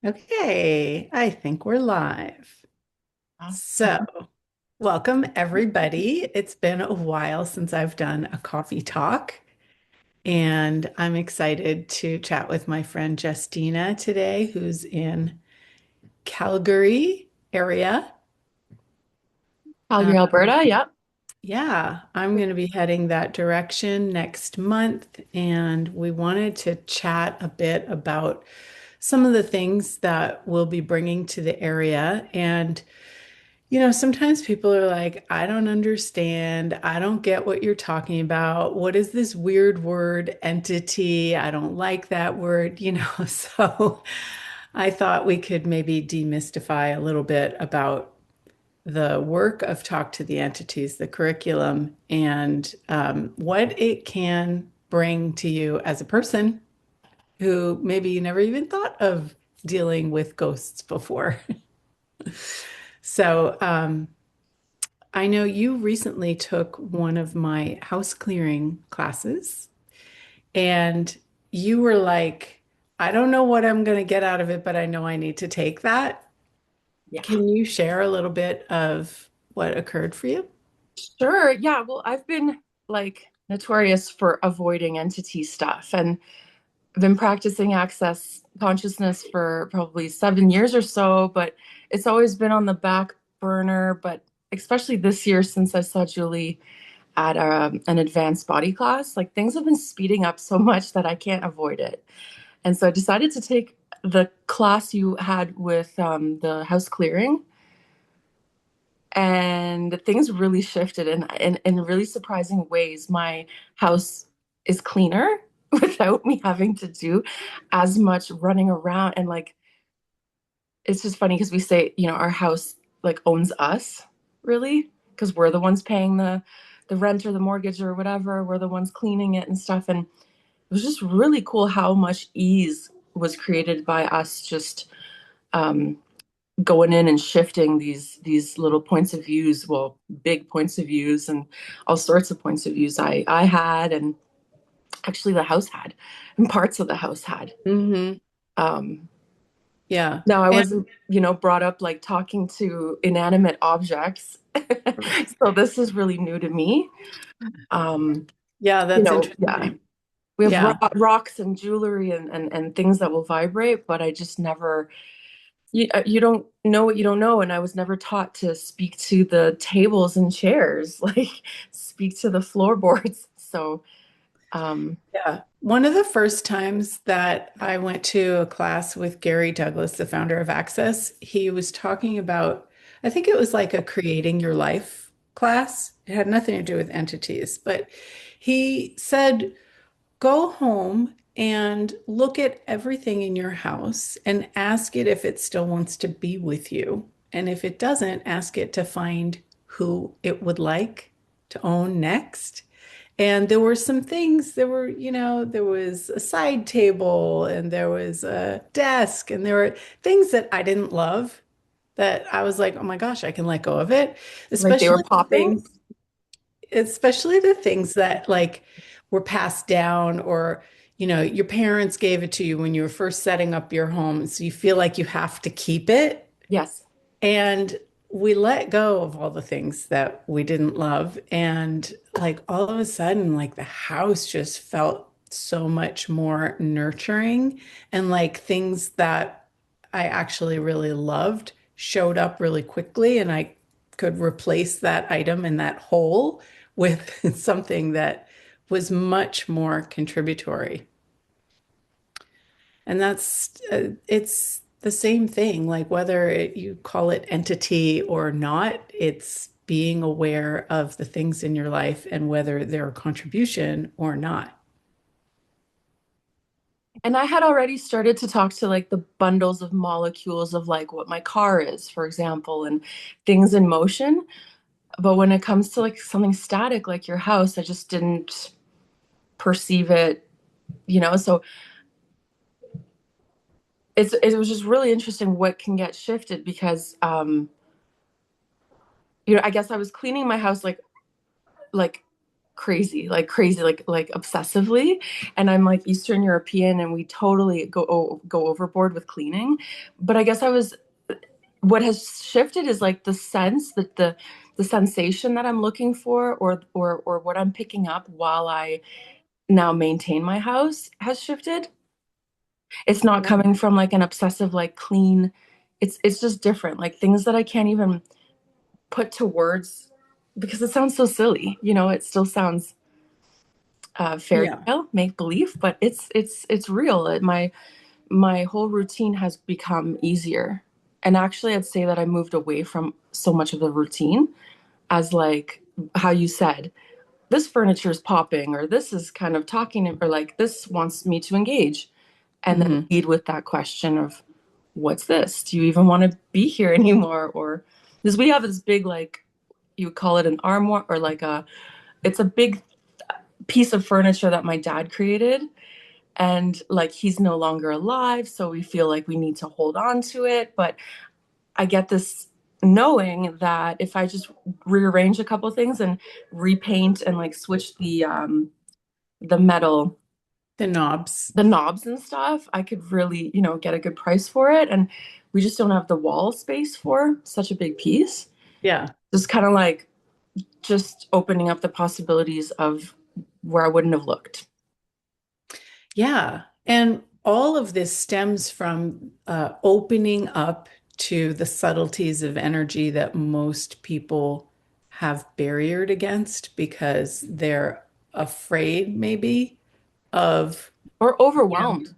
Okay, I think we're live. Awesome. So, welcome everybody. It's been a while since I've done a coffee talk, and I'm excited to chat with my friend Justina today, who's in Calgary area. Uh, Calgary, Alberta. Yep. yeah, I'm going to be heading that direction next month, and we wanted to chat a bit about some of the things that we'll be bringing to the area. And sometimes people are like, I don't understand. I don't get what you're talking about. What is this weird word, entity? I don't like that word. So I thought we could maybe demystify a little bit about the work of Talk to the Entities, the curriculum, and what it can bring to you as a person who maybe you never even thought of dealing with ghosts before. So, I know you recently took one of my house clearing classes, and you were like, I don't know what I'm going to get out of it, but I know I need to take that. Yeah. Can you share a little bit of what occurred for you? Sure. Yeah. Well, I've been like notorious for avoiding entity stuff and I've been practicing access consciousness for probably 7 years or so, but it's always been on the back burner. But especially this year, since I saw Julie at an advanced body class, like things have been speeding up so much that I can't avoid it. And so I decided to take the class you had with the house clearing. And things really shifted in really surprising ways. My house is cleaner without me having to do as much running around. And like, it's just funny because we say, our house like owns us, really, because we're the ones paying the rent or the mortgage or whatever. We're the ones cleaning it and stuff. And it was just really cool how much ease was created by us just um, going in and shifting these little points of views, well, big points of views and all sorts of points of views I had, and actually the house had, and parts of the house had. Hmm. Um, Yeah. Now I And wasn't, brought up like talking to inanimate objects, so this is really new to me. Um, yeah, that's yeah, interesting. we have Yeah. rocks and jewelry and things that will vibrate, but I just never you don't know what you don't know. And I was never taught to speak to the tables and chairs, like speak to the floorboards. So, um, Yeah. One of the first times that I went to a class with Gary Douglas, the founder of Access, he was talking about, I think it was like a creating your life class. It had nothing to do with entities, but he said, go home and look at everything in your house and ask it if it still wants to be with you. And if it doesn't, ask it to find who it would like to own next. And there were some things, there was a side table and there was a desk and there were things that I didn't love that I was like, oh my gosh, I can let go of it. like they were Especially the popping. things, especially the things that like were passed down or, your parents gave it to you when you were first setting up your home. So you feel like you have to keep it. Yes. And we let go of all the things that we didn't love. And like all of a sudden, like the house just felt so much more nurturing. And like things that I actually really loved showed up really quickly. And I could replace that item in that hole with something that was much more contributory. And it's the same thing, like whether you call it entity or not, it's being aware of the things in your life and whether they're a contribution or not. And I had already started to talk to like the bundles of molecules of like what my car is, for example, and things in motion. But when it comes to like something static like your house, I just didn't perceive it. So it was just really interesting what can get shifted because I guess I was cleaning my house like crazy, like obsessively. And I'm like Eastern European, and we totally go overboard with cleaning. But I guess what has shifted is like the sense that the sensation that I'm looking for, or what I'm picking up while I now maintain my house has shifted. It's not Yeah. coming from like an obsessive, like clean. It's just different, like things that I can't even put to words because it sounds so silly. It still sounds fairy Yeah. tale, make believe, but it's real. My whole routine has become easier. And actually, I'd say that I moved away from so much of the routine, as like how you said, this furniture is popping, or this is kind of talking, or like this wants me to engage. And then Hmm. lead with that question of, what's this? Do you even want to be here anymore? Or because we have this big, like, you would call it an armoire, or like it's a big piece of furniture that my dad created. And like he's no longer alive. So we feel like we need to hold on to it. But I get this knowing that if I just rearrange a couple of things and repaint and like switch the metal, The knobs. the knobs and stuff, I could really, get a good price for it. And we just don't have the wall space for such a big piece. Yeah. Just kind of like just opening up the possibilities of where I wouldn't have looked. Yeah. And all of this stems from opening up to the subtleties of energy that most people have barriered against because they're afraid, maybe, of, Or overwhelmed.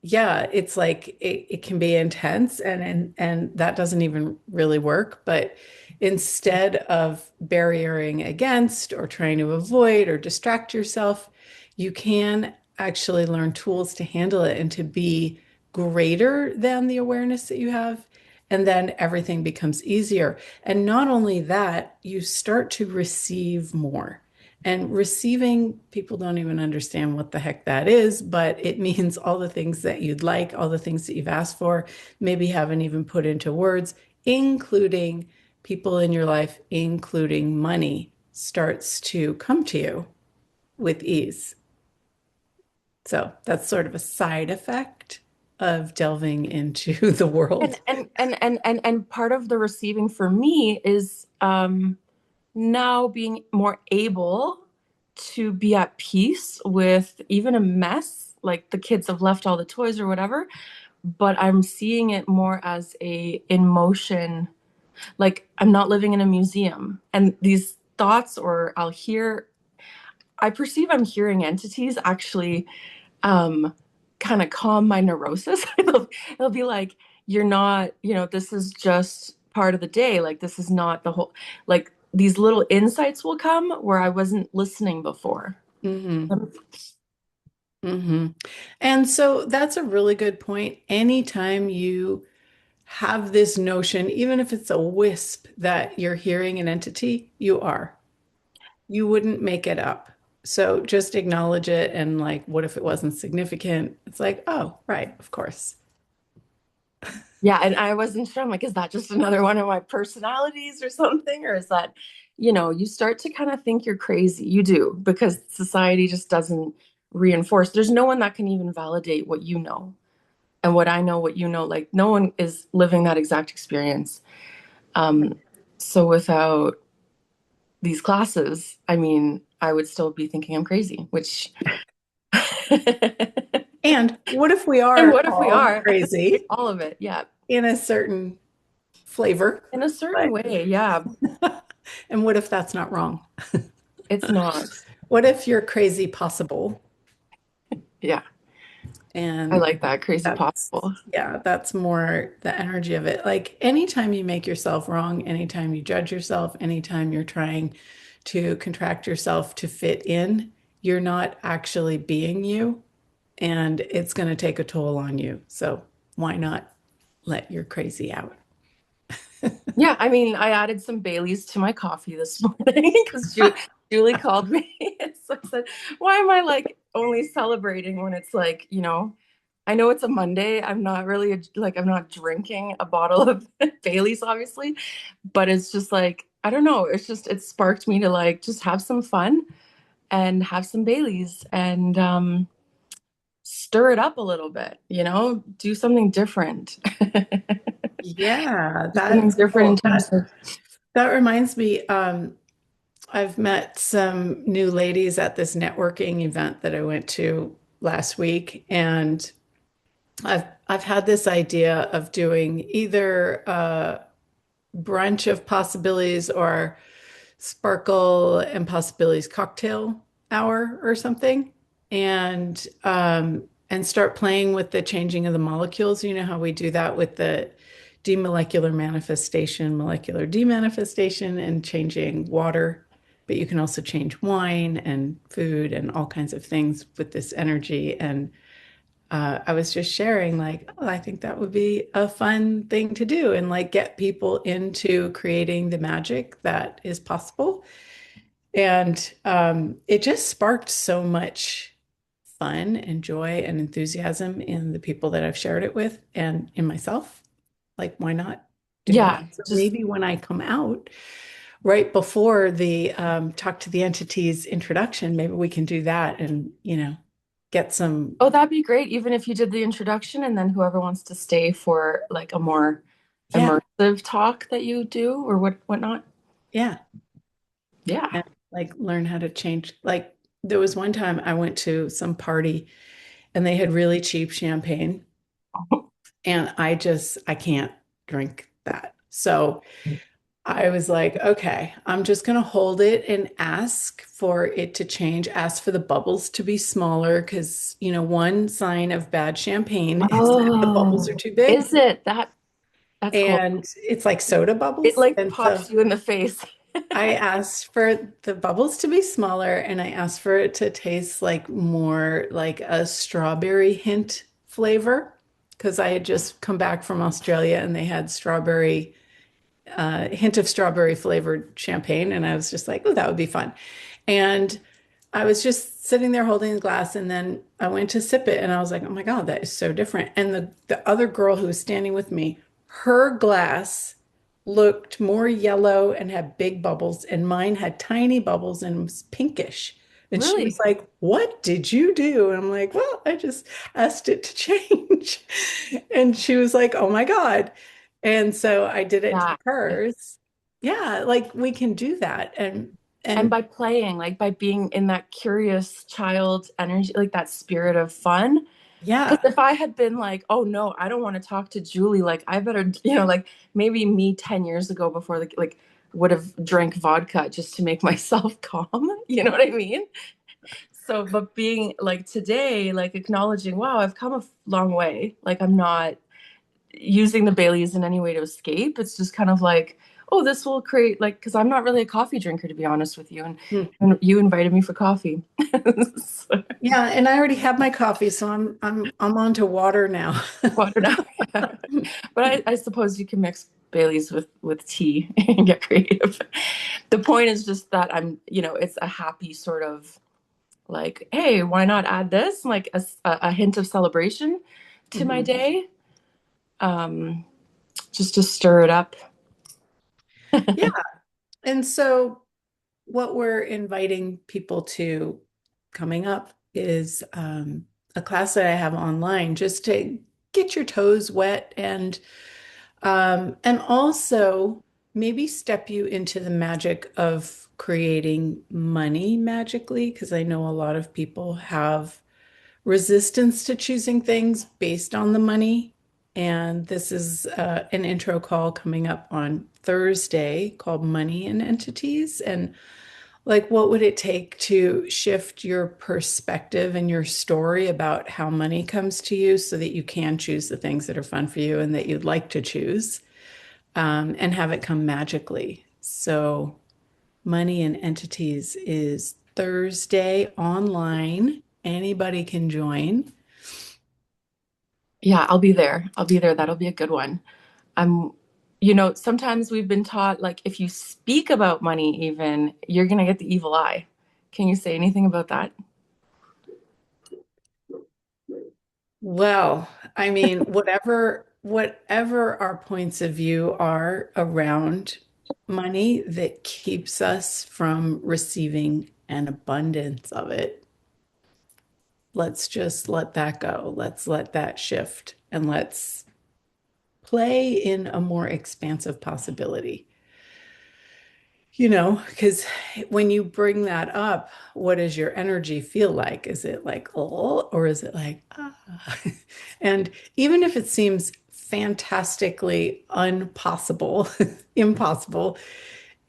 yeah, it's like it can be intense and that doesn't even really work. But instead of barriering against or trying to avoid or distract yourself, you can actually learn tools to handle it and to be greater than the awareness that you have. And then everything becomes easier. And not only that, you start to receive more. And receiving, people don't even understand what the heck that is, but it means all the things that you'd like, all the things that you've asked for, maybe haven't even put into words, including people in your life, including money, starts to come to you with ease. So that's sort of a side effect of delving into the And world. part of the receiving for me is now being more able to be at peace with even a mess, like the kids have left all the toys or whatever, but I'm seeing it more as a in motion, like I'm not living in a museum. And these thoughts, or I perceive I'm hearing entities actually um kind of calm my neurosis. It'll be like, you're not, this is just part of the day. Like this is not the whole, like these little insights will come where I wasn't listening before. Hmm. Hmm. And so that's a really good point. Anytime you have this notion, even if it's a wisp that you're hearing an entity, you are. You wouldn't make it up. So just acknowledge it and like, what if it wasn't significant? It's like, oh, right, of course. Yeah, and I wasn't sure. I'm like, is that just another one of my personalities or something? Or is that, you start to kind of think you're crazy. You do, because society just doesn't reinforce. There's no one that can even validate what you know. And what I know, what you know, like no one is living that exact experience. Um, so without these classes, I mean, I would still be thinking I'm crazy, which and And what if we are what if we all are? crazy All of it, yeah. in a certain flavor? In a certain But way, yeah. and what if that's not wrong? It's not. What if you're crazy possible? Yeah. I And like that. Crazy that's, possible. yeah, that's more the energy of it. Like anytime you make yourself wrong, anytime you judge yourself, anytime you're trying to contract yourself to fit in, you're not actually being you, and it's going to take a toll on you. So why not let your crazy out? Yeah, I mean, I added some Baileys to my coffee this morning because Julie called me. So I said, why am I like only celebrating when it's like, I know it's a Monday. I'm not really like, I'm not drinking a bottle of Baileys, obviously, but it's just like, I don't know. It's just, it sparked me to like just have some fun and have some Baileys and stir it up a little bit, do something different. Yeah, Do something that's different in cool. terms of, That reminds me, I've met some new ladies at this networking event that I went to last week, and I've had this idea of doing either a brunch of possibilities or sparkle and possibilities cocktail hour or something, and start playing with the changing of the molecules. You know how we do that with the demolecular manifestation, molecular demanifestation, and changing water. But you can also change wine and food and all kinds of things with this energy. And I was just sharing, like, oh, I think that would be a fun thing to do and like get people into creating the magic that is possible. And it just sparked so much fun and joy and enthusiasm in the people that I've shared it with and in myself. Like, why not do yeah, that? So just, maybe when I come out right before the talk to the entities introduction, maybe we can do that and, get some, oh, that'd be great. Even if you did the introduction and then whoever wants to stay for like a more yeah, immersive talk that you do or whatnot. yeah. Yeah. And like learn how to change. Like, there was one time I went to some party and they had really cheap champagne. And I can't drink that. So I was like, okay, I'm just going to hold it and ask for it to change, ask for the bubbles to be smaller because, one sign of bad champagne is that the bubbles are Oh, too big is it that's cool. and it's like soda It bubbles. like And pops so you in the face. I asked for the bubbles to be smaller and I asked for it to taste like more like a strawberry hint flavor because I had just come back from Australia and they had strawberry, hint of strawberry flavored champagne. And I was just like, oh, that would be fun. And I was just sitting there holding the glass and then I went to sip it and I was like, oh my God, that is so different. And the other girl who was standing with me, her glass looked more yellow and had big bubbles, and mine had tiny bubbles and was pinkish. And she was Really? like, what did you do? And I'm like, well, I just asked it to change. And she was like, oh my God. And so I did it to Yeah. hers. Yeah, like we can do that. And And by playing, like by being in that curious child energy, like that spirit of fun. Because yeah. if I had been like, oh no, I don't want to talk to Julie, like I better, like maybe me 10 years ago before like would have drank vodka just to make myself calm. You know what I mean? So, but being like today, like acknowledging, wow, I've come a long way. Like I'm not using the Baileys in any way to escape. It's just kind of like, oh, this will create like, because I'm not really a coffee drinker, to be honest with you. Hmm. And you invited me for coffee. So, Yeah, and I already have my coffee, so I'm on to water now. water now. Yeah. But I suppose you can mix Baileys with tea and get creative. The point is just that it's a happy sort of like, hey, why not add this? Like a hint of celebration to my Mhm. day. Um, just to stir it up. Yeah. And so what we're inviting people to coming up is a class that I have online just to get your toes wet and also maybe step you into the magic of creating money magically, because I know a lot of people have resistance to choosing things based on the money. And this is an intro call coming up on Thursday called Money and Entities. And like, what would it take to shift your perspective and your story about how money comes to you so that you can choose the things that are fun for you and that you'd like to choose, and have it come magically? So, Money and Entities is Thursday online. Anybody can join. Yeah, I'll be there. I'll be there. That'll be a good one. I'm, sometimes we've been taught like if you speak about money, even you're gonna get the evil eye. Can you say anything about that? Well, I mean, whatever our points of view are around money that keeps us from receiving and abundance of it, let's just let that go. Let's let that shift and let's play in a more expansive possibility. Because when you bring that up, what does your energy feel like? Is it like, oh, or is it like, ah? And even if it seems fantastically impossible, impossible,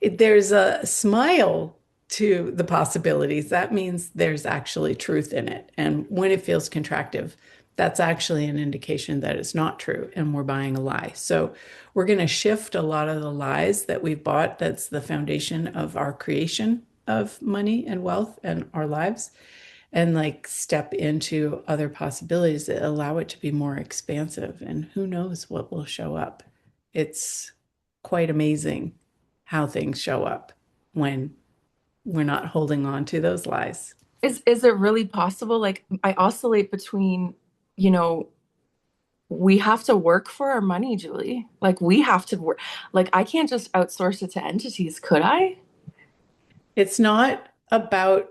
there's a smile to the possibilities. That means there's actually truth in it. And when it feels contractive, that's actually an indication that it's not true and we're buying a lie. So we're going to shift a lot of the lies that we've bought. That's the foundation of our creation of money and wealth and our lives, and like step into other possibilities that allow it to be more expansive. And who knows what will show up. It's quite amazing how things show up when we're not holding on to those lies. Is it really possible? Like I oscillate between, you know, we have to work for our money, Julie. Like we have to work. Like I can't just outsource it to entities, could I? It's not about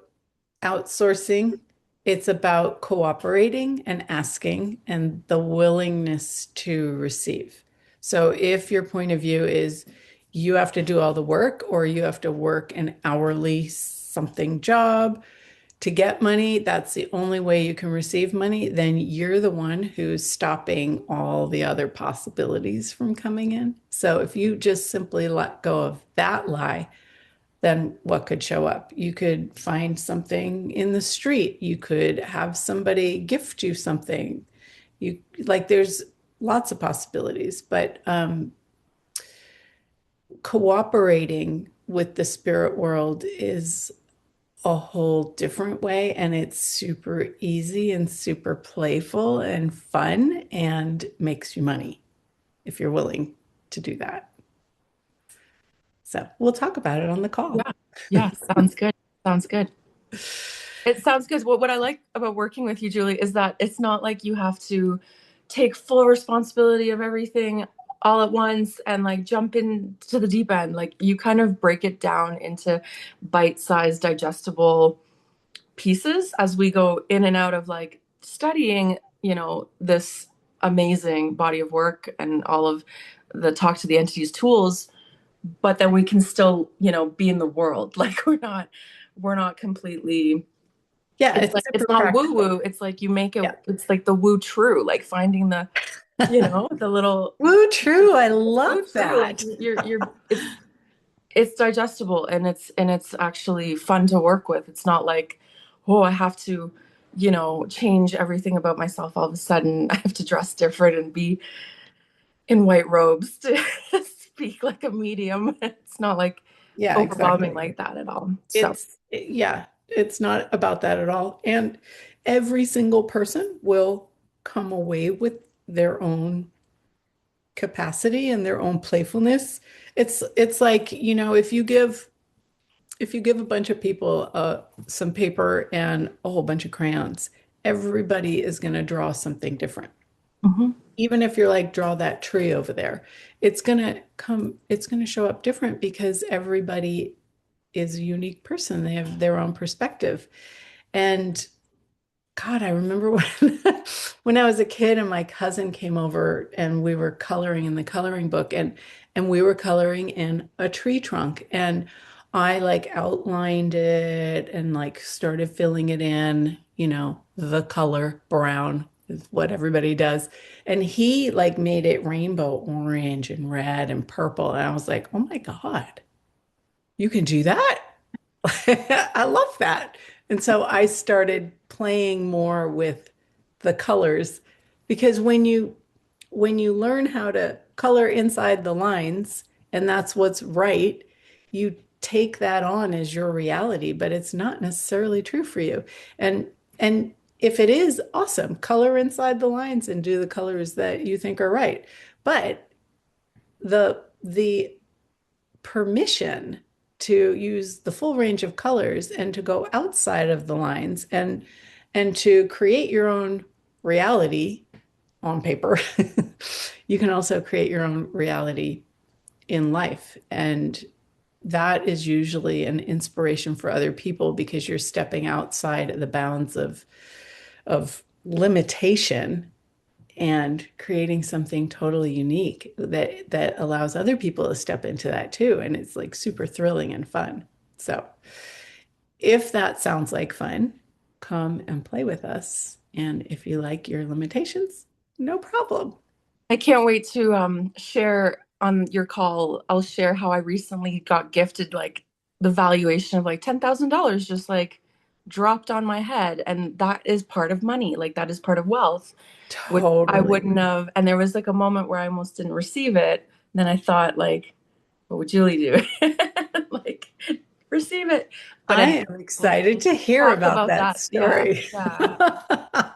outsourcing, it's about cooperating and asking and the willingness to receive. So if your point of view is you have to do all the work or you have to work an hourly something job to get money, that's the only way you can receive money, then you're the one who's stopping all the other possibilities from coming in. So if you just simply let go of that lie, then what could show up? You could find something in the street. You could have somebody gift you something. You like there's lots of possibilities, but cooperating with the spirit world is a whole different way, and it's super easy and super playful and fun and makes you money if you're willing to do that. So we'll talk about it on the call. Yeah. Yeah, sounds good. Sounds good. It sounds good. What I like about working with you, Julie, is that it's not like you have to take full responsibility of everything all at once and like jump into the deep end. Like you kind of break it down into bite-sized, digestible pieces as we go in and out of like studying, this amazing body of work and all of the talk to the entities tools, but then we can still, be in the world. Like we're not completely, Yeah, it's it's like it's super not woo practical. woo. It's like you make it, Yeah. it's like the woo true, like finding the little Woo, true. I love woo true. Like that. it's digestible and it's actually fun to work with. It's not like, oh, I have to, change everything about myself all of a sudden. I have to dress different and be in white robes to speak like a medium. It's not like Yeah, overwhelming exactly. like that at all. So, Yeah, it's not about that at all. And every single person will come away with their own capacity and their own playfulness. It's like, if you give a bunch of people some paper and a whole bunch of crayons, everybody is going to draw something different. mhm. Even if you're like, draw that tree over there, it's going to show up different because everybody is a unique person. They have their own perspective. And God, I remember when when I was a kid and my cousin came over and we were coloring in the coloring book, and we were coloring in a tree trunk, and I like outlined it and like started filling it in, the color brown is what everybody does. And he like made it rainbow orange and red and purple. And I was like, "Oh my God, you can do that?" I love that. And so I started playing more with the colors, because when you learn how to color inside the lines and that's what's right, you take that on as your reality, but it's not necessarily true for you. And if it is, awesome, color inside the lines and do the colors that you think are right. But the permission to use the full range of colors and to go outside of the lines and to create your own reality on paper. You can also create your own reality in life. And that is usually an inspiration for other people because you're stepping outside of the bounds of limitation and creating something totally unique that allows other people to step into that too. And it's like super thrilling and fun. So if that sounds like fun, come and play with us. And if you like your limitations, no problem. I can't wait to share on your call. I'll share how I recently got gifted like the valuation of like $10,000 just like dropped on my head. And that is part of money. Like that is part of wealth, which I Totally. wouldn't have. And there was like a moment where I almost didn't receive it. And then I thought like, what would Julie do? Like receive it. But I anyway, am we'll excited to hear talk about about that that. Yeah. story. Yeah.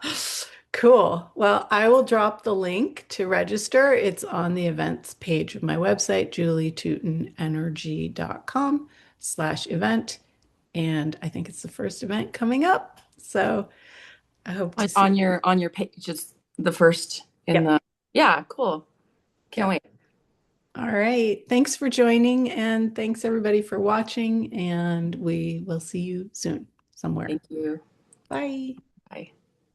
Cool. Well, I will drop the link to register. It's on the events page of my website, julietootenenergy.com/event. And I think it's the first event coming up. So I hope to see. On your page, just the first in Yep. the yeah, cool. Can't Yep. wait. All right. Thanks for joining. And thanks everybody for watching. And we will see you soon somewhere. Thank you. Bye. Bye.